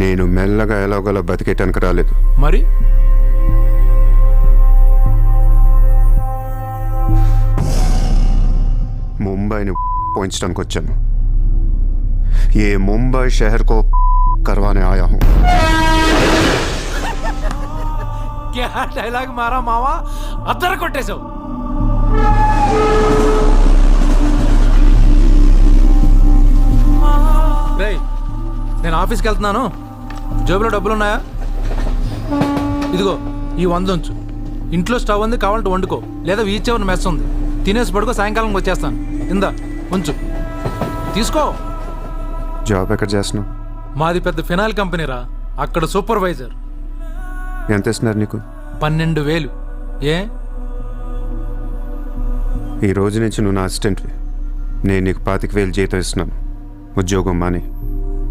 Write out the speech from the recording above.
నేను మెల్లగా ఎలాగోలా బతికేటానికి రాలేదు. మరి ముంబైని పోయించడానికి వచ్చాను. ఏ ముంబై शहर को करवाने आया हूं. क्या డైలాగ్ మారా మావా, అద్దర కొట్టేశావు. రేయ్, నేను ఆఫీస్కి వెళ్తున్నాను. జేబులో డబ్బులు ఉన్నాయా? ఇదిగో ఈ 100 ఉంచు. ఇంట్లో స్టవ్ ఉంది, కావాలంటే వండుకో, లేదా వీచేవన్న మెస్ ఉంది, తినేసి పడుకో. సాయంకాలం వచ్చేస్తాను. ఇందా ఉంచు, తీసుకో. జాబ్ ఎక్కడ చేస్తున్నావు? మాది పెద్ద ఫినాయిల్ కంపెనీరా, అక్కడ సూపర్వైజర్. ఎంత ఇస్తున్నారు నీకు? 12,000. ఏ ఈ రోజు నుంచి నువ్వు నా అసిస్టెంట్వి. నేను నీకు 25,000 జీతం ఇస్తున్నాను. ఉద్యోగం మాని.